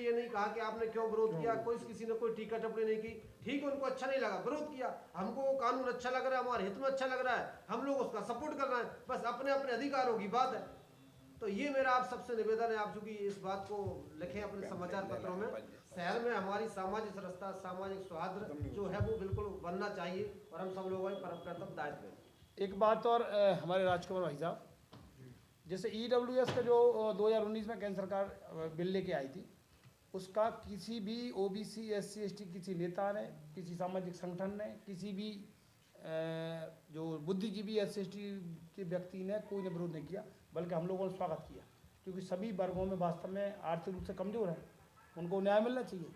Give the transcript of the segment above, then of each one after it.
ये नहीं कहा कि आपने क्यों विरोध किया, किसी ने कोई टीका टिप्पणी नहीं की। ठीक है, उनको अच्छा नहीं लगा, विरोध किया, हमको कानून अच्छा लग रहा है, हमारे हित में अच्छा लग रहा है, हम लोग उसका सपोर्ट कर रहे हैं, बस अपने अपने अधिकारों की बात है। तो ये मेरा आप सबसे निवेदन है, आप चूंकि इस बात को लिखें अपने समाचार पत्रों में, शहर में हमारी सामाजिक सुरक्षा, सामाजिक सौहार्द जो है वो बिल्कुल बनना चाहिए और हम सब लोगों का कर्तव्य दायित्व है। एक बात और हमारे राजकुमार भाई साहब, जैसे EWS का जो 2019 में केंद्र सरकार बिल लेके आई थी, उसका किसी भी OBC SC ST किसी नेता ने, किसी सामाजिक संगठन ने, किसी भी जो बुद्धिजीवी SC ST के व्यक्ति ने, कोई ने विरोध नहीं किया, बल्कि हम लोगों ने स्वागत किया, क्योंकि सभी वर्गों में वास्तव में आर्थिक रूप से कमज़ोर हैं, उनको न्याय मिलना चाहिए।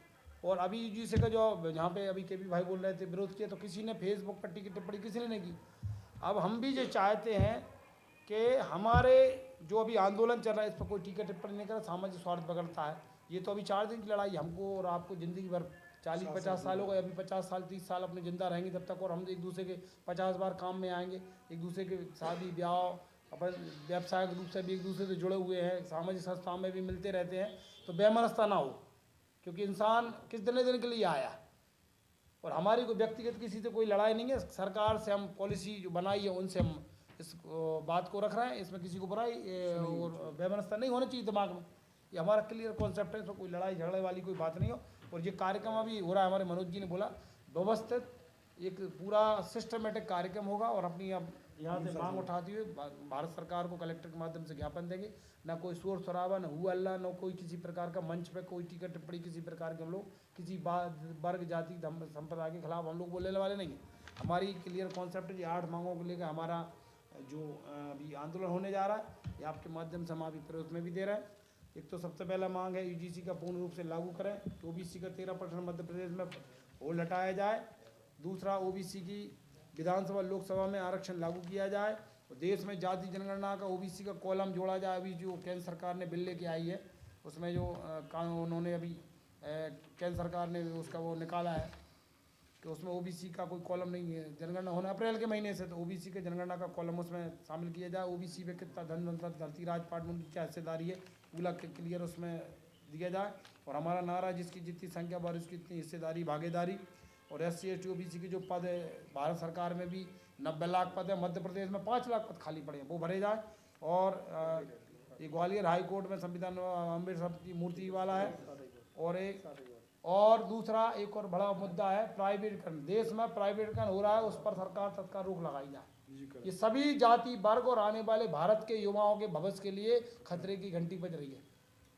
और अभी UGC का जो जहाँ पे अभी KP भाई बोल रहे थे विरोध किया, तो किसी ने फेसबुक पर टिप्पणी किसी ने नहीं की। अब हम भी ये चाहते हैं कि हमारे जो अभी आंदोलन चल रहा है इस पर कोई टीका टिप्पणी नहीं करें, सामाजिक स्वार्थ बगड़ता है। ये तो अभी 4 दिन की लड़ाई, हमको और आपको ज़िंदगी भर 40-50 साल हो गए, अभी 50 साल 30 साल अपने ज़िंदा रहेंगे जब तक, और हम एक दूसरे के 50 बार काम में आएंगे, एक दूसरे के शादी ब्याह, अपन व्यावसायिक रूप से भी एक दूसरे से जुड़े हुए हैं, सामाजिक संस्थाओं में भी मिलते रहते हैं। तो बेमनस्ता ना हो, क्योंकि इंसान किस दिन के लिए आया, और हमारी कोई व्यक्तिगत किसी से कोई लड़ाई नहीं है। सरकार से हम पॉलिसी जो बनाई है उनसे हम इस बात को रख रहे हैं, इसमें किसी को बुराई और बेमनस्ता नहीं होनी चाहिए दिमाग में। ये हमारा क्लियर कॉन्सेप्ट है, इसमें कोई लड़ाई झगड़े वाली कोई बात नहीं हो। और ये कार्यक्रम अभी हो रहा है, हमारे मनोज जी ने बोला, व्यवस्थित एक पूरा सिस्टमेटिक कार्यक्रम होगा, और अपनी अब यहाँ से मांग उठाती हुए भारत सरकार को कलेक्टर के माध्यम से ज्ञापन देंगे। ना कोई शोर शराबा, न हुआ अल्लाह, न कोई किसी प्रकार का मंच पे कोई टीका टिप्पणी किसी प्रकार के हम लोग किसी वर्ग जाति धर्म संप्रदाय के खिलाफ हम लोग बोलने वाले नहीं हैं। हमारी क्लियर कॉन्सेप्ट है, 8 मांगों को लेकर हमारा जो अभी आंदोलन होने जा रहा है, ये आपके माध्यम से हम अभी प्रयोग में भी दे रहे हैं। एक तो सबसे पहला मांग है UGC का पूर्ण रूप से लागू करें, OBC का 13% मध्य प्रदेश में होल्ड हटाया जाए। दूसरा, OBC की विधानसभा लोकसभा में आरक्षण लागू किया जाए, और देश में जाति जनगणना का OBC का कॉलम जोड़ा जाए। अभी जो केंद्र सरकार ने बिल लेके आई है उसमें जो कानून उन्होंने अभी केंद्र सरकार ने उसका वो निकाला है कि उसमें OBC का कोई कॉलम नहीं है, जनगणना होना अप्रैल के महीने से, तो OBC के जनगणना का कॉलम उसमें शामिल किया जाए। OBC पे कितना धन धरती राज पाट की क्या हिस्सेदारी है पूरा क्लियर उसमें दिया जाए। और हमारा नारा, जिसकी जितनी संख्या बार उसकी इतनी हिस्सेदारी भागीदारी। और SC ST OBC के जो पद है भारत सरकार में भी 90 लाख पद है, मध्य प्रदेश में 5 लाख पद खाली पड़े हैं, वो भरे जाए। और ये ग्वालियर हाई कोर्ट में संविधान अम्बेडकर की मूर्ति वाला है। और दूसरा एक और बड़ा मुद्दा है प्राइवेटीकरण। देश में प्राइवेटीकरण हो रहा है, उस पर सरकार तत्काल रोक लगाई जाए। ये सभी जाति वर्ग और आने वाले भारत के युवाओं के भविष्य के लिए खतरे की घंटी बज रही है।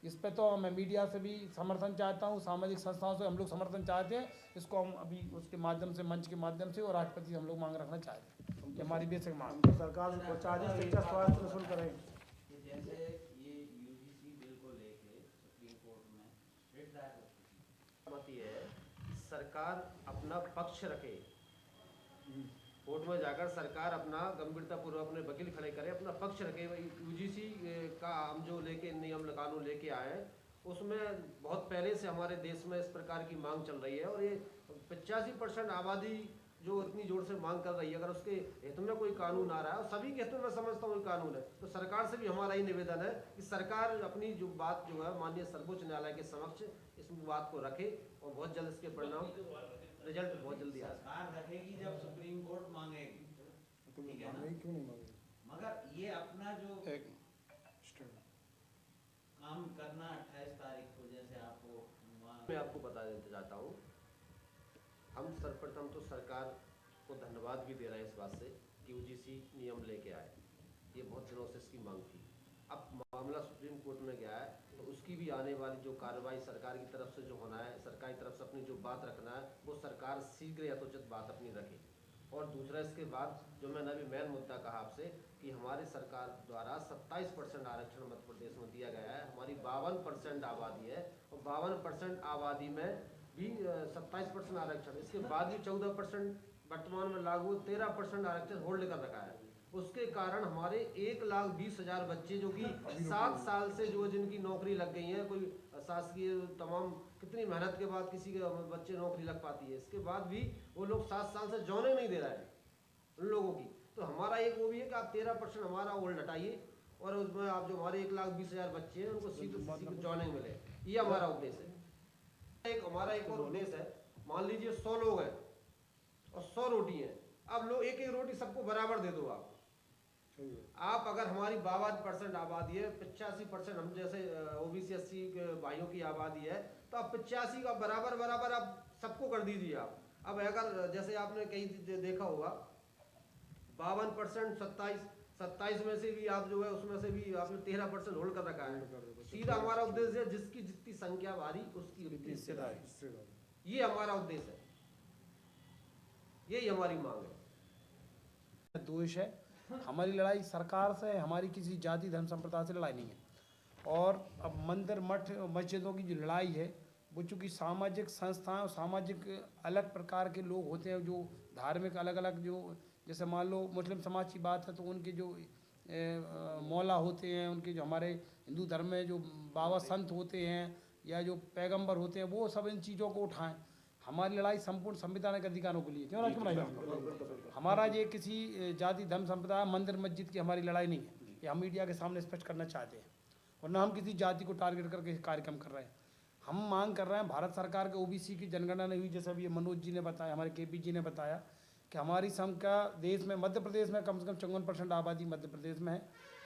इस पे तो मैं मीडिया से भी समर्थन चाहता हूँ, सामाजिक संस्थाओं से हम लोग समर्थन चाहते हैं। इसको हम अभी उसके माध्यम से, मंच के माध्यम से, और राष्ट्रपति से हम लोग मांग रखना चाहते हैं। ये हमारी बेसिक मांग है। सरकार शिक्षा स्वास्थ्य निःशुल्क करें। जैसे ये UGC बिल को लेके सुप्रीम कोर्ट में रिट दायर हो चुकी है, सरकार अपना पक्ष रखे, कोर्ट में जाकर सरकार अपना गंभीरतापूर्वक अपने वकील खड़े करे, अपना पक्ष रखे। UGC का हम जो लेके नियम कानून लेके आए, उसमें बहुत पहले से हमारे देश में इस प्रकार की मांग चल रही है, और ये 85% आबादी जो इतनी जोर से मांग कर रही है, अगर उसके हित में कोई कानून आ रहा है, और सभी के हित में मैं समझता हूँ कानून है, तो सरकार से भी हमारा ही निवेदन है कि सरकार अपनी जो बात जो है माननीय सर्वोच्च न्यायालय के समक्ष इस बात को रखे, और बहुत जल्द इसके परिणाम रिजल्ट बहुत जल्दी आ सरकार रखेगी जब सुप्रीम कोर्ट मांगेगी, ठीक है ना? क्यों नहीं मांगेगी? मगर ये अपना जो काम करना 28 तारीख को, जैसे आपको मैं आपको बता देना चाहता हूँ, हम सर्वप्रथम तो सरकार को धन्यवाद भी दे रहे हैं इस बात से कि UGC नियम लेके आए। ये बहुत दिनों से इसकी मांग थी। अब मामला सुप्रीम कोर्ट में गया है, तो उसकी भी आने वाली जो कार्रवाई सरकार की तरफ से जो होना है, सरकार की तरफ से अपनी जो बात रखना है, वो सरकार शीघ्र यथोचित बात अपनी रखे। और दूसरा, इसके बाद जो मैंने अभी मेन मुद्दा कहा आपसे कि हमारी सरकार द्वारा 27% आरक्षण मध्य प्रदेश में दिया गया है। हमारी 52% आबादी है, और 52% आबादी में भी 27% आरक्षण, इसके बाद भी 14% वर्तमान में लागू, 13% आरक्षण होल्ड कर रखा है। उसके कारण हमारे 1,20,000 बच्चे जो कि 7 साल से जो जिनकी नौकरी लग गई है, कोई शासकीय तमाम कितनी मेहनत के बाद किसी के बच्चे नौकरी लग पाती है, इसके बाद भी वो लोग 7 साल से जॉइनिंग नहीं दे रहे हैं उन लोगों की। तो हमारा एक वो भी है कि आप 13% हमारा होल्ड हटाइए, और उसमें आप जो हमारे 1,20,000 बच्चे हैं उनको सीधे जॉइनिंग मिले, ये हमारा उद्देश्य है। एक हमारा एक और उद्देश्य है, मान लीजिए 100 लोग हैं और 100 रोटी हैं, अब लोग एक एक रोटी सबको बराबर दे दो आप अगर हमारी 52% आबादी है, 85% हम जैसे ओबीसी एससी भाइयों की आबादी है, तो अब 85 का बराबर बराबर आप सबको कर दीजिए आप। अब अगर जैसे आपने कहीं देखा होगा 52% 27 में से भी आप जो है उसमें से भी आपने 13% होल्ड कर रखा है। सीधा हमारा उद्देश्य है जिसकी जितनी संख्या भारी उसकी उतनी हिस्सेदारी, ये हमारा उद्देश्य है, यही हमारी मांग है। दोष है हमारी लड़ाई सरकार से है, हमारी किसी जाति धर्म संप्रदाय से लड़ाई नहीं है। और अब मंदिर मठ मस्जिदों की जो लड़ाई है वो चूँकि सामाजिक संस्थाएं और सामाजिक अलग प्रकार के लोग होते हैं जो धार्मिक अलग अलग जो, जैसे मान लो मुस्लिम समाज की बात है तो उनके जो मौला होते हैं, उनके जो हमारे हिंदू धर्म में जो बाबा संत होते हैं या जो पैगंबर होते हैं, वो सब इन चीज़ों को उठाएं। हमारी लड़ाई संपूर्ण संवैधानिक अधिकारों के लिए, क्यों राजकुमार, हमारा ये किसी जाति धर्म संप्रदाय मंदिर मस्जिद की हमारी लड़ाई नहीं है, ये हम मीडिया के सामने स्पष्ट करना चाहते हैं। और न हम किसी जाति को टारगेट करके कार्यक्रम कर रहे हैं। हम मांग कर रहे हैं भारत सरकार के ओबीसी की जनगणना नहीं हुई, जैसे अभी मनोज जी ने बताया, हमारे केपी जी ने बताया कि हमारी संख्या देश में मध्य प्रदेश में कम से कम 54% आबादी मध्य प्रदेश में है,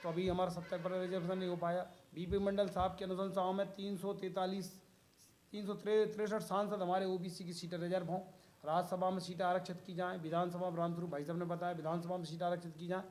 तो अभी हमारा 70% रिजर्वेशन नहीं हो पाया। बीपी मंडल साहब की अनुशंसाओं में 363 सांसद हमारे ओबीसी की सीटें रिजर्व हों, राज्यसभा में सीटें आरक्षित की जाएं, विधानसभा में रामस्वरूप भाई साहब ने बताया विधानसभा में सीटें आरक्षित की जाएं।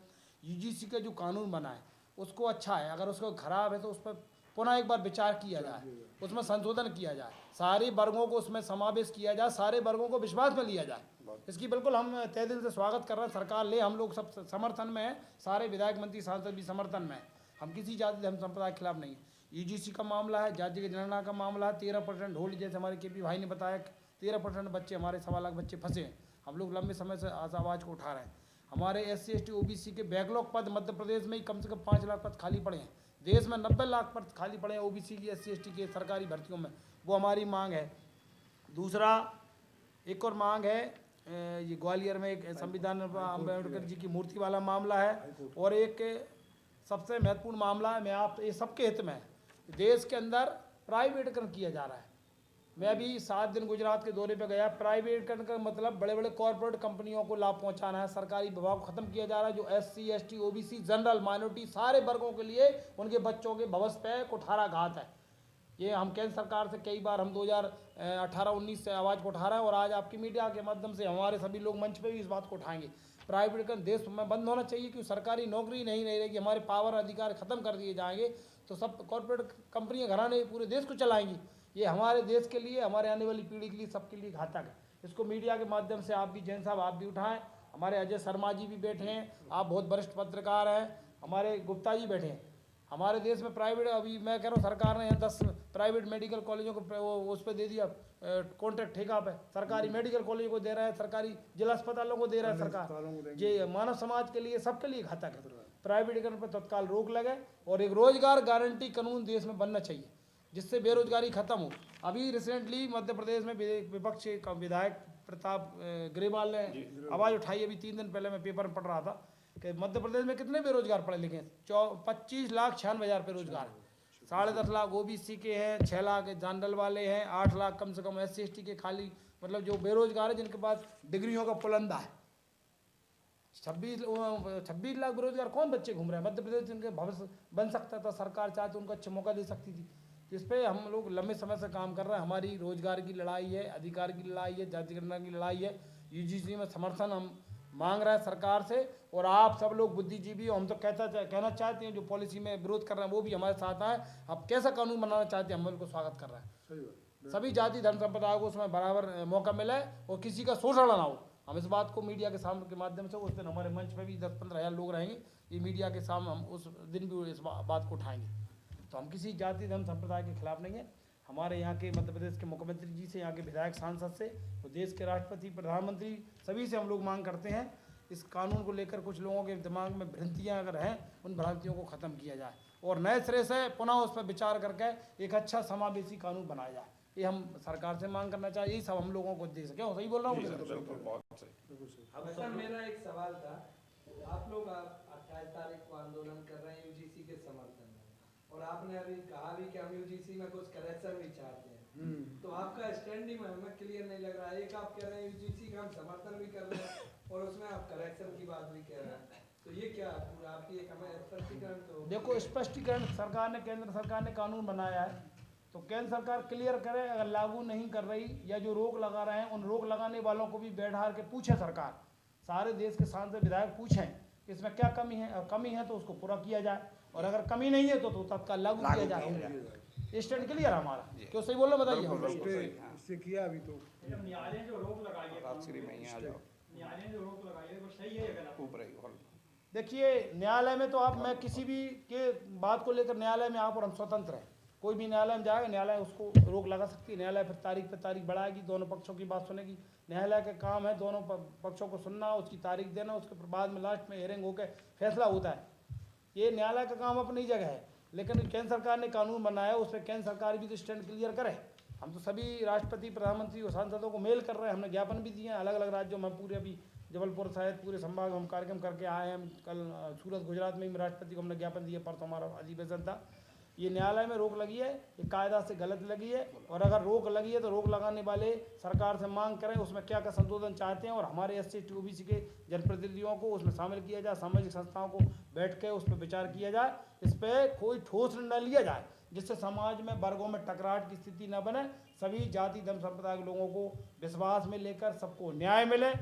यूजीसी का जो कानून बना है उसको अच्छा है, अगर उसको खराब है तो उस पर पुनः एक बार विचार किया जाए, उसमें संशोधन किया जाए, सारे वर्गों को उसमें समावेश किया जाए, सारे वर्गों को विश्वास में लिया जाए। इसकी बिल्कुल हम तहे दिल से स्वागत कर रहे हैं, सरकार ले, हम लोग सब समर्थन में हैं, सारे विधायक मंत्री सांसद भी समर्थन में हैं, हम किसी जाति धर्म संप्रदाय के खिलाफ नहीं है। यूजीसी का मामला है, जाति की जनगणना का मामला है, 13% होल्ड, जैसे हमारे केपी भाई ने बताया 13% बच्चे, हमारे 1.25 लाख बच्चे फंसे हैं, हम लोग लंबे समय से आवाज़ को उठा रहे हैं। हमारे SC ST OBC के बैकलॉग पद मध्य प्रदेश में ही कम से कम 5 लाख पद खाली पड़े हैं, देश में 90 लाख पद खाली पड़े हैं OBC की SC ST के सरकारी भर्तियों में, वो हमारी मांग है। दूसरा एक और मांग है, ये ग्वालियर में एक संविधान अम्बेडकर जी की मूर्ति वाला मामला है, और एक सबसे महत्वपूर्ण मामला है, मैं आप ये सबके हित में है, देश के अंदर प्राइवेटीकरण किया जा रहा है। मैं अभी 7 दिन गुजरात के दौरे पे गया, प्राइवेटीकरण का मतलब बड़े बड़े कॉर्पोरेट कंपनियों को लाभ पहुंचाना है, सरकारी विभाग को खत्म किया जा रहा है, जो SC ST OBC general minority सारे वर्गों के लिए उनके बच्चों के भविष्य पे कुठाराघात है। ये हम केंद्र सरकार से कई बार हम 2018-19 से आवाज़ को उठा रहे हैं, और आज आपकी मीडिया के माध्यम से हमारे सभी लोग मंच पे भी इस बात को उठाएंगे। प्राइवेटीकरण देश में बंद होना चाहिए, क्योंकि सरकारी नौकरी नहीं रहेगी, हमारे पावर अधिकार खत्म कर दिए जाएंगे, तो सब कॉर्पोरेट कंपनियां घराने पूरे देश को चलाएंगी। ये हमारे देश के लिए, हमारे आने वाली पीढ़ी के लिए, सबके लिए घातक है। इसको मीडिया के माध्यम से आप भी, जैन साहब आप भी उठाएं, हमारे अजय शर्मा जी भी बैठे हैं, आप बहुत वरिष्ठ पत्रकार हैं, हमारे गुप्ता जी बैठे हैं। हमारे देश में प्राइवेट, अभी मैं कह रहा हूँ सरकार ने 10 प्राइवेट मेडिकल कॉलेजों को उस पर दे दिया कॉन्ट्रैक्ट ठेका पे, सरकारी मेडिकल कॉलेजों को दे रहा है, सरकारी जिला अस्पतालों को दे रहा है सरकार। ये मानव समाज के लिए, सबके लिए घातक है। प्राइवेटीकरण पर तत्काल रोक लगे, और एक रोजगार गारंटी कानून देश में बनना चाहिए, जिससे बेरोजगारी खत्म हो। अभी रिसेंटली मध्य प्रदेश में विपक्ष के विधायक प्रताप ग्रेवाल ने आवाज़ उठाई, अभी 3 दिन पहले मैं पेपर में पढ़ रहा था कि मध्य प्रदेश में कितने बेरोजगार पढ़े लिखे हैं, 25,96,000 बेरोजगार, 10.5 लाख OBC के हैं, 6 लाख जनरल वाले हैं, 8 लाख कम से कम SC ST के खाली, मतलब जो बेरोजगार है जिनके पास डिग्रियों का पुलंदा है। 26 लाख बेरोजगार कौन बच्चे घूम रहे हैं मध्य प्रदेश, जिनके भविष्य बन सकता था, सरकार चाहे तो उनको अच्छा मौका दे सकती थी। इस पर हम लोग लंबे समय से काम कर रहे हैं। हमारी रोजगार की लड़ाई है, अधिकार की लड़ाई है, जाति गणना की लड़ाई है। UGC में समर्थन हम मांग रहे हैं सरकार से, और आप सब लोग बुद्धिजीवी हो, हम तो कहना चाहते हैं जो पॉलिसी में विरोध कर रहे हैं वो भी हमारे साथ आए। आप कैसा कानून बनाना चाहते हैं, हम उनको स्वागत कर रहे हैं। सभी जाति धर्म संप्रदाय को उसमें बराबर मौका मिले और किसी का शोषण ना हो। हम इस बात को मीडिया के सामने के माध्यम से, उस दिन हमारे मंच पे भी 10-15 हज़ार लोग रहेंगे, ये मीडिया के सामने हम उस दिन भी इस बात को उठाएंगे। तो हम किसी जाति धर्म संप्रदाय के खिलाफ नहीं है। हमारे यहाँ के मध्य प्रदेश के मुख्यमंत्री जी से, यहाँ के विधायक सांसद से, तो देश के राष्ट्रपति प्रधानमंत्री सभी से हम लोग मांग करते हैं, इस कानून को लेकर कुछ लोगों के दिमाग में भ्रांतियाँ अगर हैं, उन भ्रांतियों को ख़त्म किया जाए और नए सिरे से पुनः उस पर विचार करके एक अच्छा समावेशी कानून बनाया जाए। ये हम सरकार से मांग करना चाहिए। यही सब हम लोगों को उद्देश्य। क्यों सही बोल रहा हूँ? सर मेरा एक सवाल था, आप लोग 28 तारीख को आंदोलन कर रहे हैं UGC के समर्थन में, और आपने अभी कहा भी कि हम UGC में कुछ करेक्शन भी चाहते हैं, तो आप आपका स्टैंड ही हमें क्लियर नहीं लग रहा है। एक आप कह रहे हैं यूजीसी का हम समर्थन भी कर रहे हैं और उसमें आप करेक्शन की बात भी कह रहे हैं, तो ये क्या है पूरा आपकी एक हमें स्पष्टीकरण तो देखो, स्पष्टीकरण सरकार ने, केंद्र सरकार ने कानून बनाया है तो केंद्र सरकार क्लियर करे। अगर लागू नहीं कर रही या जो रोक लगा रहे हैं उन रोक लगाने वालों को भी बैठार के पूछे सरकार, सारे देश के सांसद विधायक पूछें कि इसमें क्या कमी है, और कमी है तो उसको पूरा किया जाए, और अगर कमी नहीं है तो तत्काल लागू किया जाए। स्टैंड क्लियर है हमारा, क्यों सही बोल रहे बताइए। इससे किया अभी तो न्यायालय जो रोक लगाई है, आप श्री में यहाँ जाओ, न्यायालय जो रोक लगाई है वो सही है या गलत? ऊपर ही हॉल। देखिए, न्यायालय में तो आप, मैं किसी भी के बात को लेकर न्यायालय में आप और हम स्वतंत्र हैं, कोई भी न्यायालय में जाएगा, न्यायालय उसको रोक लगा सकती है। न्यायालय फिर तारीख पे तारीख बढ़ाएगी, दोनों पक्षों की बात सुनेगी। न्यायालय का काम है दोनों पक्षों को सुनना, उसकी तारीख देना, उसके बाद में लास्ट में हियरिंग होकर फैसला होता है। ये न्यायालय का काम अपनी जगह है, लेकिन केंद्र सरकार ने कानून बनाया, उसमें केंद्र सरकार भी तो स्टैंड क्लियर करे। हम तो सभी राष्ट्रपति, प्रधानमंत्री और सांसदों को मेल कर रहे हैं, हमने ज्ञापन भी दिए हैं अलग अलग राज्यों में। पूरे अभी जबलपुर शायद पूरे संभाग में हम कार्यक्रम करके आए हैं। कल सूरत गुजरात में भी राष्ट्रपति को हमने ज्ञापन दिए, परसों हमारा अधिवेशन था। ये न्यायालय में रोक लगी है, ये कायदा से गलत लगी है, और अगर रोक लगी है तो रोक लगाने वाले सरकार से मांग करें उसमें क्या क्या संशोधन चाहते हैं, और हमारे SC OBC के जनप्रतिनिधियों को उसमें शामिल किया जाए, सामाजिक संस्थाओं को बैठ के उस पर विचार किया जाए, इस पर कोई ठोस निर्णय लिया जाए जिससे समाज में वर्गों में टकराहट की स्थिति न बने, सभी जाति धर्म संप्रदाय के लोगों को विश्वास में लेकर सबको न्याय मिले।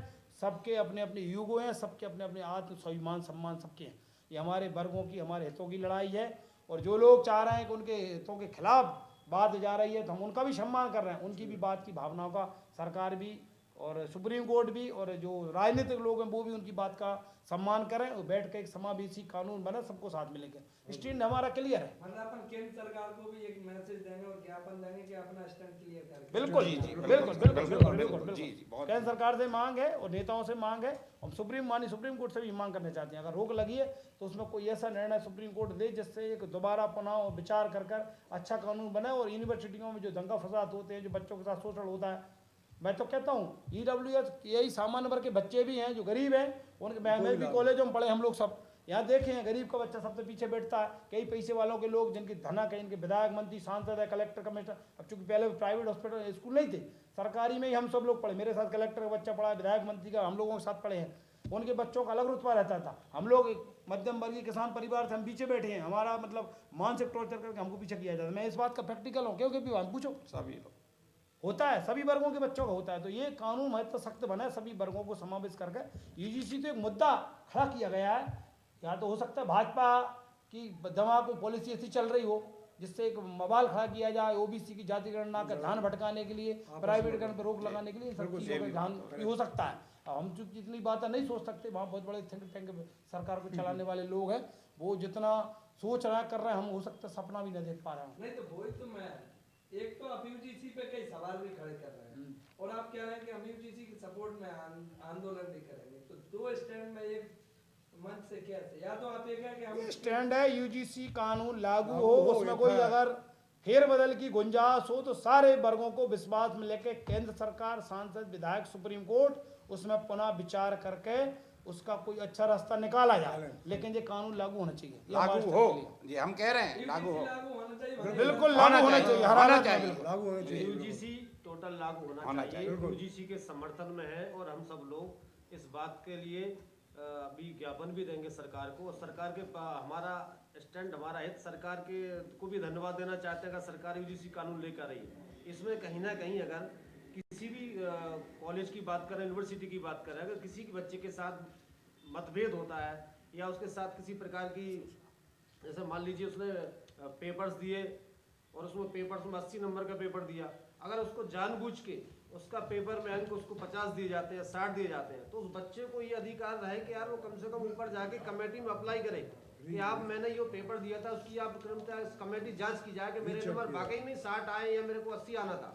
सबके अपने अपने युग हैं, सबके अपने अपने आत्म स्वाभिमान सम्मान सबके हैं। ये हमारे वर्गों की, हमारे हितों की लड़ाई है, और जो लोग चाह रहे हैं कि उनके हितों के खिलाफ बात जा रही है तो हम उनका भी सम्मान कर रहे हैं, उनकी भी बात की भावनाओं का सरकार भी और सुप्रीम कोर्ट भी और जो राजनीतिक लोग हैं वो भी उनकी बात का सम्मान करें, और बैठ के एक समावेशी कानून बने, सबको साथ मिलेंगे। स्टैंड हमारा क्लियर है। मतलब अपन केंद्र सरकार को भी एक मैसेज देंगे और ज्ञापन देंगे कि अपना स्टैंड क्लियर करें। बिल्कुल जी, जी, बिल्कुल बिल्कुल बिल्कुल बिल्कुल जी, जी, बिल्कुल। बहुत- केंद्र सरकार से मांग है और नेताओं से मांग है, हम सुप्रीम कोर्ट से भी मांग करने चाहते हैं। अगर रोक लगी है तो उसमें कोई ऐसा निर्णय सुप्रीम कोर्ट दे जिससे एक दोबारा पुनः विचार कर अच्छा कानून बने। और यूनिवर्सिटियों में जो दंगा फसाद होते हैं, जो बच्चों के साथ शोषण होता है, मैं तो कहता हूँ EWS यही सामान्य वर्ग के बच्चे भी हैं जो गरीब हैं, उनके मैं भी कॉलेजों में पढ़े, हम लोग सब यहाँ देखे हैं, गरीब का बच्चा सबसे पीछे बैठता है। कई पैसे वालों के लोग जिनकी धनक है, इनके विधायक मंत्री सांसद है, कलेक्टर कमिश्नर, अब चूंकि पहले प्राइवेट हॉस्पिटल स्कूल नहीं थे, सरकारी में ही हम सब लोग पढ़े। मेरे साथ कलेक्टर का बच्चा पढ़ा, विधायक मंत्री का हम लोगों के साथ पढ़े हैं। उनके बच्चों का अलग रुतबा रहता था। हम लोग एक मध्यम वर्गीय किसान परिवार से हम पीछे बैठे हैं, हमारा मतलब मानसिक टॉर्चर करके हमको पीछे किया जाता है। मैं इस बात का प्रैक्टिकल हूँ, क्योंकि हम पूछो सभी लोग होता है, सभी वर्गों के बच्चों का होता है। तो ये कानून महत्व सख्त बना है, सभी वर्गों को समावेश करके। UGC तो एक मुद्दा खड़ा किया गया है, या तो हो सकता है भाजपा की दिमाग को पॉलिसी ऐसी चल रही हो जिससे एक बवाल खड़ा किया जाए, OBC की जाति गणना का ध्यान भटकाने के लिए, प्राइवेटकरण पर रोक लगाने के लिए, सब चीज़ों का ध्यान भी हो सकता है। अब हम चूंकि जितनी बातें नहीं सोच सकते, वहाँ बहुत बड़े थिंक टैंक सरकार को चलाने वाले लोग हैं, वो जितना सोच रहे कर रहे हैं, हम हो सकता है सपना भी न देख पा रहे हैं। नहीं तो वही तो मैं, एक तो आप UGC पे कई सवाल भी खड़े कर रहे हैं और आप कह रहे हैं कि हम UGC के सपोर्ट में आंदोलन भी करेंगे, तो दो स्टैंड में एक मंच से कैसे? या तो आप ये कहें कि हम स्टैंड है UGC कानून लागू हो, उसमें कोई अगर फेरबदल की गुंजाइश हो तो सारे वर्गों को विश्वास में लेके केंद्र सरकार, सांसद, विधायक, सुप्रीम कोर्ट उसमें पुनः विचार करके उसका कोई अच्छा रास्ता निकाला जाए, लेकिन ये कानून लागू होना चाहिए। ये लागू हमारे हो, स्टैंड के लिए। जी हम कह रहे हैं लागू हो, लागू होना चाहिए, बिल्कुल लागू होना चाहिए, हर हालत में चाहिए। बिल्कुल। लागू होना चाहिए। UGC टोटल लागू होना होना चाहिए। चाहिए। UGC के समर्थन में है और हम सब लोग इस बात के लिए अभी ज्ञापन भी देंगे सरकार को। और सरकार के हमारा स्टैंड, हमारा हित, सरकार के को भी धन्यवाद देना चाहते हैं कि सरकार UGC कानून लेकर आई है। इसमें कहीं ना कहीं अगर किसी भी कॉलेज की बात करें, यूनिवर्सिटी की बात करें, अगर किसी के बच्चे के साथ मतभेद होता है या उसके साथ किसी प्रकार की, जैसे मान लीजिए उसने पेपर्स दिए और उसमें पेपर्स में 80 नंबर का पेपर दिया, अगर उसको जानबूझ के उसका पेपर में अंक उसको 50 दिए जाते हैं, 60 दिए जाते हैं, तो उस बच्चे को ये अधिकार रहे कि यार वो कम से कम ऊपर जाके कमेटी में अप्लाई करे कि आप, मैंने ये पेपर दिया था, उसकी आप कमेटी जांच की जाए कि मेरे नंबर वाकई में 60 आए या मेरे को 80 आना था।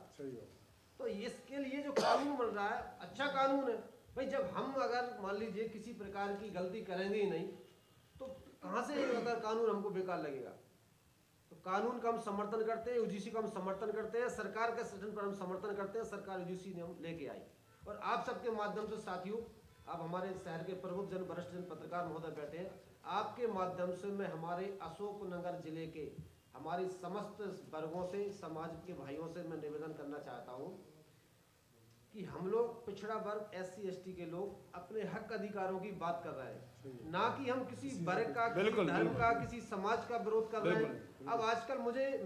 तो इसके लिए जो कानून बन रहा है, अच्छा कानून है भाई। जब हम अगर मान लीजिए किसी प्रकार की गलती करेंगे ही नहीं तो कहाँ से अगर कानून हमको बेकार लगेगा? तो कानून का हम समर्थन करते हैं, UGC का हम समर्थन करते हैं, सरकार के सदन पर हम समर्थन करते हैं। सरकार UGC ने हम लेके आई, और आप सबके माध्यम से साथियों, आप हमारे शहर के प्रमुख जन, वरिष्ठ जन पत्रकार महोदय बैठे हैं, आपके माध्यम से मैं हमारे अशोकनगर जिले के हमारी समस्त वर्गों से, समाज के भाइयों से मैं निवेदन करना चाहता हूँ कि हम लोग पिछड़ा वर्ग SC ST के लोग अपने हक अधिकारों की बात कर रहे हैं, ना कि हम किसी वर्ग का, किसी धर्म का, किसी समाज का विरोध कर रहे हैं। अब आजकल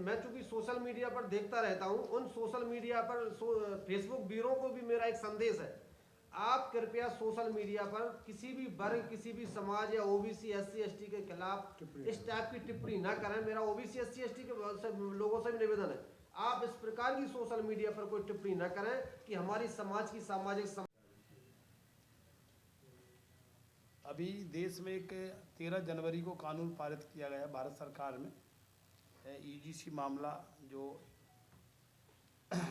मैं चूंकि सोशल मीडिया पर देखता रहता हूं, उन सोशल मीडिया पर फेसबुक ब्यूरो को भी मेरा एक संदेश है, आप कृपया सोशल मीडिया पर किसी भी वर्ग, किसी भी समाज या OBC SC ST के खिलाफ इस टाइप की टिप्पणी ना करें। मेरा OBC SC ST के लोगों से भी निवेदन है, आप इस प्रकार की सोशल मीडिया पर कोई टिप्पणी न करें कि हमारी समाज की सामाजिक अभी देश में एक 13 जनवरी को कानून पारित किया गया भारत सरकार में, UGC मामला, जो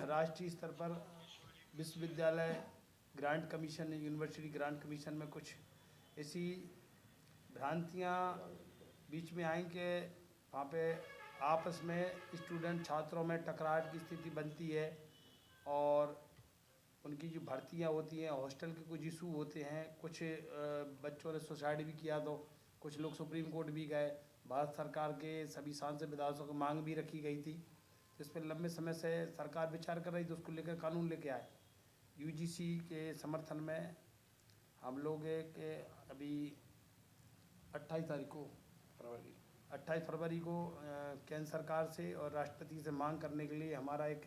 राष्ट्रीय स्तर पर विश्वविद्यालय grant commission, university grant commission में कुछ ऐसी भ्रांतियाँ बीच में आई कि वहाँ पे आपस में स्टूडेंट छात्रों में टकराहट की स्थिति बनती है और उनकी जो भर्तियां होती हैं, हॉस्टल के कुछ इशू होते हैं, कुछ बच्चों ने सुसाइड भी किया, तो कुछ लोग सुप्रीम कोर्ट भी गए। भारत सरकार के सभी सांसद विधायकों की मांग भी रखी गई थी, तो इस पर लंबे समय से सरकार विचार कर रही थी, उसको लेकर कानून लेके आए। UGC के समर्थन में हम लोग अभी 28 फरवरी को केंद्र सरकार से और राष्ट्रपति से मांग करने के लिए हमारा एक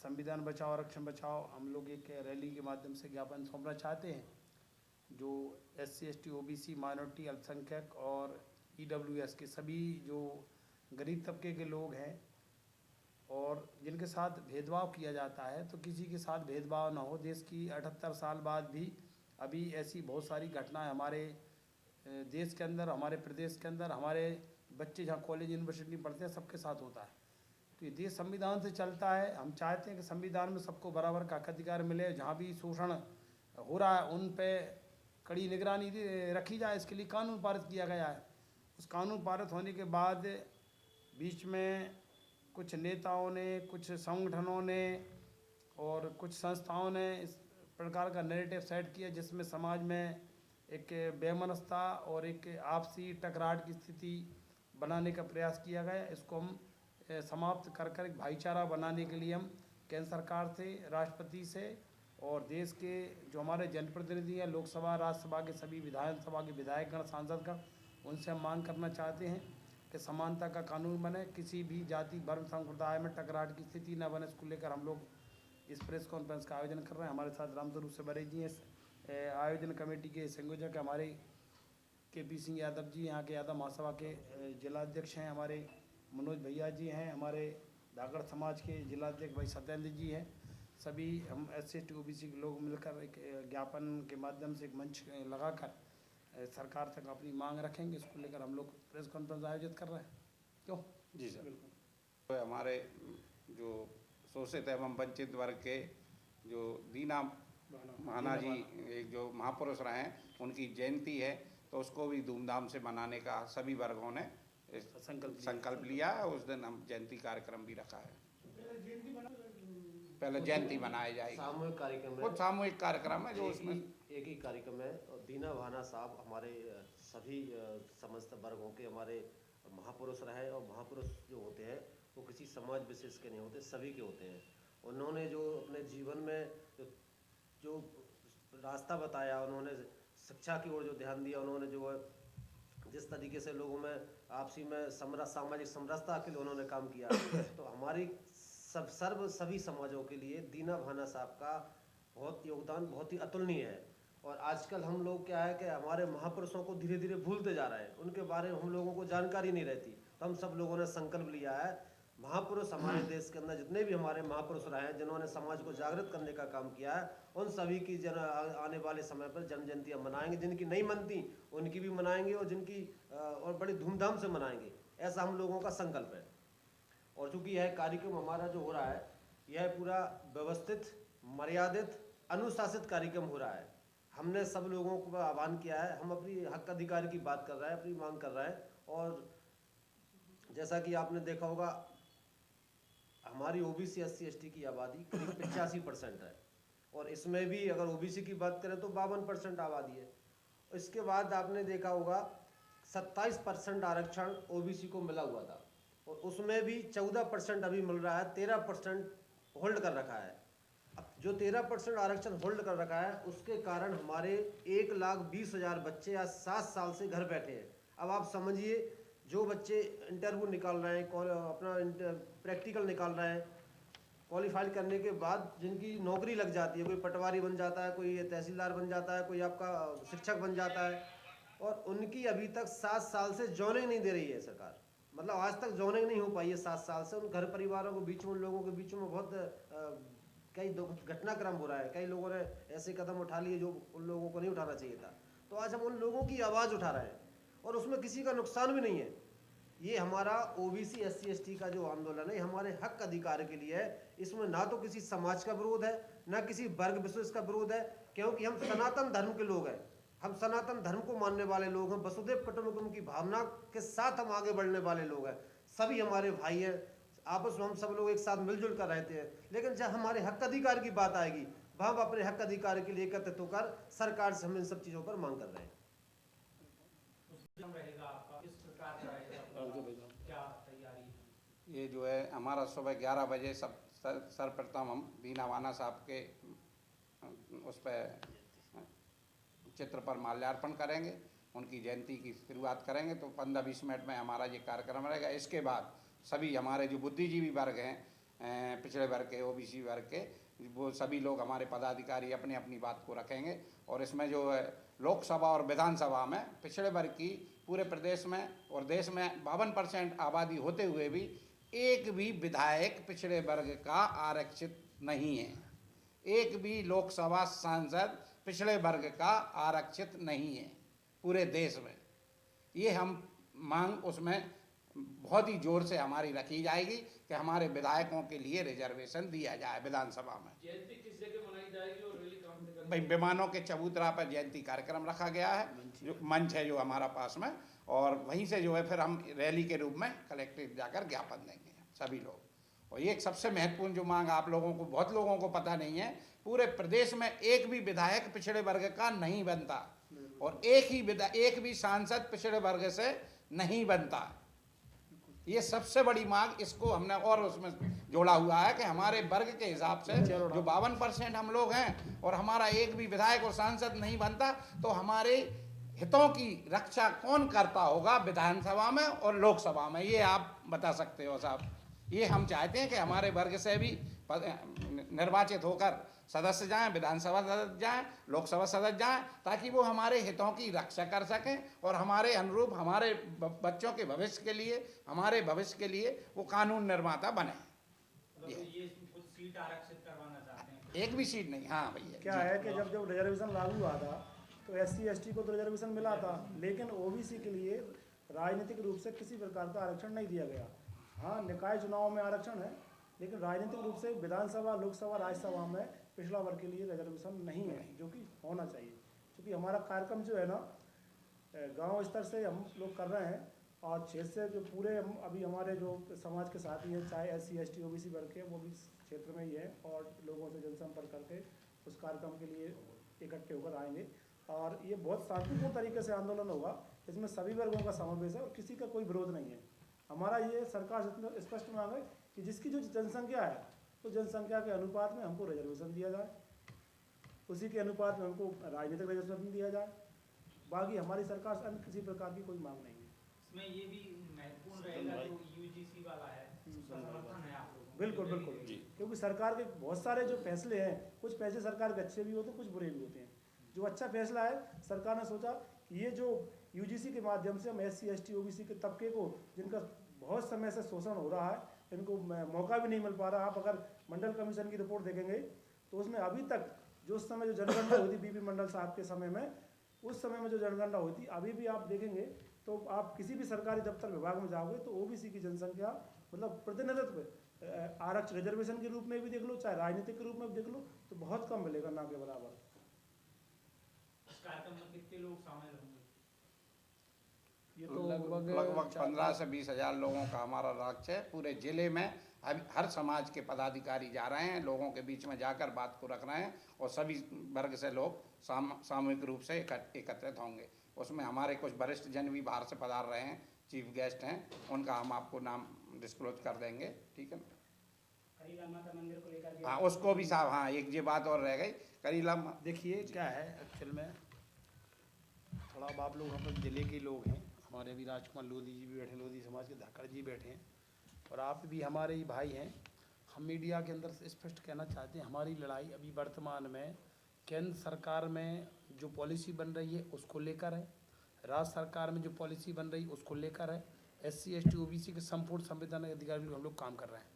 संविधान बचाओ आरक्षण बचाओ, हम लोग एक रैली के माध्यम से ज्ञापन सौंपना चाहते हैं, जो SC ST OBC माइनॉरिटी, अल्पसंख्यक और EWS के सभी जो गरीब तबके के लोग हैं और जिनके साथ भेदभाव किया जाता है, तो किसी के साथ भेदभाव ना हो। देश की 78 साल बाद भी अभी ऐसी बहुत सारी घटनाएं हमारे देश के अंदर, हमारे प्रदेश के अंदर, हमारे बच्चे जहाँ कॉलेज यूनिवर्सिटी पढ़ते हैं सबके साथ होता है। तो ये देश संविधान से चलता है। हम चाहते हैं कि संविधान में सबको बराबर का हक अधिकार मिले। जहाँ भी शोषण हो रहा है उन पे कड़ी निगरानी रखी जाए, इसके लिए कानून पारित किया गया है। उस कानून पारित होने के बाद बीच में कुछ नेताओं ने, कुछ संगठनों ने और कुछ संस्थाओं ने इस प्रकार का नैरेटिव सेट किया जिसमें समाज में एक बेमनस्ता और एक आपसी टकराहट की स्थिति बनाने का प्रयास किया गया। इसको हम समाप्त कर एक भाईचारा बनाने के लिए हम केंद्र सरकार से, राष्ट्रपति से और देश के जो हमारे जनप्रतिनिधि हैं, लोकसभा, राज्यसभा के सभी विधानसभा के विधायकगण, सांसदगण, उनसे हम मांग करना चाहते हैं कि समानता का कानून बने, किसी भी जाति, धर्म, संप्रदाय में टकराहट की स्थिति न बने। इसको लेकर हम लोग इस प्रेस कॉन्फ्रेंस का आयोजन कर रहे हैं। हमारे साथ रामस्वरूप सेबरे जी हैं, आयोजन कमेटी के संयोजक, हमारे KP सिंह यादव जी, यहाँ के यादव महासभा के जिलाध्यक्ष हैं, हमारे मनोज भैया जी हैं, हमारे धागड़ समाज के जिलाध्यक्ष भाई सत्येंद्र जी हैं। सभी हम SC ST OBC के लोग मिलकर एक ज्ञापन के माध्यम से एक मंच लगाकर सरकार तक अपनी मांग रखेंगे। इसको लेकर हम लोग प्रेस कॉन्फ्रेंस आयोजित कर रहे हैं। क्यों जी सर, तो हमारे जो शोषित एवं वंचित वर्ग के जो दीना भाना जी, एक जो महापुरुष रहे हैं, उनकी जयंती है, तो उसको भी धूमधाम से मनाने का सभी वर्गों ने संकल्प लिया है। उस दिन हम जयंती कार्यक्रम भी रखा है। पहले जयंती मनाई जाएगी, सामूहिक कार्यक्रम है, वो सामूहिक कार्यक्रम है जो उसमें एक ही कार्यक्रम है। और दीना भाना साहब हमारे सभी समस्त वर्गों के हमारे महापुरुष रहे, और महापुरुष जो होते हैं वो किसी समाज विशेष के नहीं होते, सभी के होते हैं। उन्होंने जो अपने जीवन में जो रास्ता बताया, उन्होंने शिक्षा की ओर जो ध्यान दिया, उन्होंने जो जिस तरीके से लोगों में आपसी में सामाजिक समरसता के लिए उन्होंने काम किया, तो हमारी सभी समाजों के लिए दीना भाना साहब का बहुत योगदान बहुत ही अतुलनीय है। और आजकल हम लोग क्या है कि हमारे महापुरुषों को धीरे धीरे भूलते जा रहे हैं, उनके बारे में हम लोगों को जानकारी नहीं रहती। तो हम सब लोगों ने संकल्प लिया है, महापुरुष हमारे देश के अंदर जितने भी हमारे महापुरुष रहे हैं, जिन्होंने समाज को जागृत करने का काम किया है, उन सभी की आने वाले समय पर जन्म जयंतियाँ मनाएंगे। जिनकी नहीं मनती उनकी भी मनाएंगे, और जिनकी और बड़ी धूमधाम से मनाएंगे, ऐसा हम लोगों का संकल्प है। और चूँकि यह कार्यक्रम हमारा जो हो रहा है, यह पूरा व्यवस्थित, मर्यादित, अनुशासित कार्यक्रम हो रहा है। हमने सब लोगों को आह्वान किया है, हम अपनी हक अधिकार की बात कर रहे हैं, अपनी मांग कर रहे हैं। और जैसा कि आपने देखा होगा, हमारी OBC SC ST की आबादी करीब 85% है, और इसमें भी अगर OBC की बात करें तो 52% आबादी है। इसके बाद आपने देखा होगा 27% आरक्षण OBC को मिला हुआ था, और उसमें भी 14% अभी मिल रहा है, 13% होल्ड कर रखा है। अब जो 13% आरक्षण होल्ड कर रखा है उसके कारण हमारे 1,20,000 बच्चे आज 7 साल से घर बैठे हैं। अब आप समझिए, जो बच्चे इंटरव्यू निकाल रहे हैं, अपना प्रैक्टिकल निकाल रहे हैं, क्वालिफाई करने के बाद जिनकी नौकरी लग जाती है, कोई पटवारी बन जाता है, कोई तहसीलदार बन जाता है, कोई आपका शिक्षक बन जाता है, और उनकी अभी तक 7 साल से जॉइनिंग नहीं दे रही है सरकार। मतलब आज तक जॉइनिंग नहीं हो पाई है 7 साल से। उन घर परिवारों के बीच में, उन लोगों के बीच में बहुत कई घटनाक्रम हो रहा है। कई लोगों ने ऐसे कदम उठा लिए जो उन लोगों को नहीं उठाना चाहिए था। तो आज हम उन लोगों की आवाज़ उठा रहे हैं और उसमें किसी का नुकसान भी नहीं है। ये हमारा ओबीसी SC ST का जो आंदोलन है, हमारे हक अधिकार के लिए है। इसमें ना तो किसी समाज का विरोध है, ना किसी वर्ग विशेष का विरोध है, क्योंकि हम सनातन धर्म के लोग हैं। हम सनातन धर्म को मानने वाले लोग हैं। वसुदेव कुटुंबकम की भावना के साथ हम आगे बढ़ने वाले लोग हैं। सभी हमारे भाई हैं, आपस में हम सब लोग एक साथ मिलजुल कर रहते हैं। लेकिन जब हमारे हक अधिकार की बात आएगी, वह हम अपने हक अधिकार के लिए एकत्रित होकर सरकार से हम इन सब चीज़ों पर मांग कर रहे हैं। रहेगा आपका किस प्रकार का रहेगा, क्या तैयारी? ये जो है हमारा सुबह 11 बजे सर्वप्रथम हम दीना वाना साहब के उस पर चित्र पर माल्यार्पण करेंगे, उनकी जयंती की शुरुआत करेंगे। तो 15-20 मिनट में हमारा ये कार्यक्रम रहेगा। इसके बाद सभी हमारे जो बुद्धिजीवी वर्ग हैं, पिछड़े वर्ग के, OBC वर्ग के, वो सभी लोग हमारे पदाधिकारी अपनी अपनी बात को रखेंगे। और इसमें जो है लोकसभा और विधानसभा में पिछड़े वर्ग की पूरे प्रदेश में और देश में 52% आबादी होते हुए भी एक भी विधायक पिछड़े वर्ग का आरक्षित नहीं है। एक भी लोकसभा सांसद पिछड़े वर्ग का आरक्षित नहीं है पूरे देश में। ये हम मांग उसमें बहुत ही जोर से हमारी रखी जाएगी कि हमारे विधायकों के लिए रिजर्वेशन दिया जाए विधानसभा में। जयंती किस जगह मनाई जाएगी और रैली कहाँ से करनी भाई विमानों के चबूतरा पर जयंती कार्यक्रम रखा गया है, जो मंच है जो हमारा पास में, और वहीं से जो है फिर हम रैली के रूप में कलेक्ट्रेट जाकर ज्ञापन देंगे सभी लोग। और ये एक सबसे महत्वपूर्ण जो मांग आप लोगों को, बहुत लोगों को पता नहीं है, पूरे प्रदेश में एक भी विधायक पिछड़े वर्ग का नहीं बनता और एक भी सांसद पिछड़े वर्ग से नहीं बनता। ये सबसे बड़ी मांग, इसको हमने और उसमें जोड़ा हुआ है कि हमारे वर्ग के हिसाब से जो 52% हम लोग हैं और हमारा एक भी विधायक और सांसद नहीं बनता, तो हमारे हितों की रक्षा कौन करता होगा विधानसभा में और लोकसभा में, ये आप बता सकते हो साहब। ये हम चाहते हैं कि हमारे वर्ग से भी निर्वाचित होकर सदस्य जाएं, विधानसभा सदस्य जाएं, लोकसभा सदस्य जाएं, ताकि वो हमारे हितों की रक्षा कर सकें और हमारे अनुरूप हमारे बच्चों के भविष्य के लिए, हमारे भविष्य के लिए वो कानून निर्माता बने। ये कुछ सीट आरक्षित करवाना चाहते हैं? एक भी सीट नहीं। हाँ भैया, क्या है कि जब रिजर्वेशन लागू हुआ था तो SC ST को तो रिजर्वेशन मिला था, लेकिन OBC के लिए राजनीतिक रूप से किसी प्रकार का आरक्षण नहीं दिया गया। हाँ, निकाय चुनाव में आरक्षण है, लेकिन राजनीतिक रूप से विधानसभा, लोकसभा, राज्यसभा में पिछड़ा वर्ग के लिए रिजर्वेशन नहीं है, जो कि होना चाहिए। क्योंकि हमारा कार्यक्रम जो है ना, गांव स्तर से हम लोग कर रहे हैं और क्षेत्र से जो पूरे अभी हमारे जो समाज के साथी हैं, चाहे SC ST OBC वर्ग के, वो भी क्षेत्र में ही है और लोगों से जनसंपर्क करके उस कार्यक्रम के लिए इकट्ठे होकर आएंगे। और ये बहुत शांतिपूर्ण तरीके से आंदोलन होगा, इसमें सभी वर्गों का समावेश है और किसी का कोई विरोध नहीं है। हमारा ये सरकार से स्पष्ट मांग है कि जिसकी जो जनसंख्या है, तो जनसंख्या के अनुपात में हमको रिजर्वेशन दिया जाए, उसी के अनुपात में हमको राजनीतिक रिजर्वेशन दिया जाए। बाकी हमारी सरकार से अन्य किसी प्रकार की कोई मांग नहीं है। इसमें ये भी महत्वपूर्ण रहेगा जो UGC वाला है, उसका समर्थन है आप लोगों को? बिल्कुल बिल्कुल, क्योंकि सरकार के बहुत सारे जो फैसले हैं, कुछ फैसले सरकार के अच्छे भी होते हैं, कुछ बुरे भी होते हैं। जो अच्छा फैसला है, सरकार ने सोचा कि ये जो UGC के माध्यम से हम SC ST OBC के तबके को, जिनका बहुत समय से शोषण हो रहा है, इनको मौका भी नहीं मिल पा रहा। आप अगर मंडल कमीशन की रिपोर्ट देखेंगे तो उसमें अभी तक जो उस समय जो जनगणना हुई थी BP मंडल साहब के समय में, उस समय में जो जनगणना हुई थी, अभी भी आप देखेंगे तो आप किसी भी सरकारी दफ्तर विभाग में जाओगे तो OBC की जनसंख्या, मतलब प्रतिनिधित्व आरक्षण रिजर्वेशन के रूप में भी देख लो, चाहे राजनीतिक के रूप में भी देख लो, तो बहुत कम मिलेगा, ना के बराबर। इस कार्यक्रम में कितने लोग शामिल होंगे? ये तो लगभग 15 से 20 हज़ार लोगों का हमारा लक्ष्य है। पूरे जिले में हर समाज के पदाधिकारी जा रहे हैं, लोगों के बीच में जाकर बात को रख रहे हैं और सभी वर्ग से लोग सामूहिक रूप से एकत्रित होंगे। उसमें हमारे कुछ वरिष्ठ जन भी बाहर से पधार रहे हैं, चीफ गेस्ट हैं, उनका हम आपको नाम डिस्क्लोज कर देंगे, ठीक है ना। करीला माता मंदिर को लेकर भी हाँ उसको भी साहब, हाँ एक ये बात और रह गई करीला देखिए क्या है एक्चुअल में, थोड़ा अब आप लोग हम लोग जिले के लोग हैं, हमारे अभी राजकुमार लोधी जी भी बैठे, लोधी समाज के धाकड़ जी बैठे हैं, और आप भी हमारे ही भाई हैं। हम मीडिया के अंदर से स्पष्ट कहना चाहते हैं, हमारी लड़ाई अभी वर्तमान में केंद्र सरकार में जो पॉलिसी बन रही है उसको लेकर है, राज्य सरकार में जो पॉलिसी बन रही है उसको लेकर है, SC ST OBC के संपूर्ण संवैधानिक अधिकार में हम लोग काम कर रहे हैं।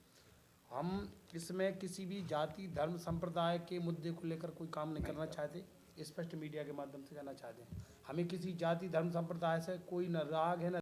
हम इसमें किसी भी जाति धर्म संप्रदाय के मुद्दे को लेकर कोई काम नहीं करना चाहते, स्पष्ट मीडिया के माध्यम से कहना चाहते हैं। हमें किसी जाति धर्म संप्रदाय से कोई न राग है न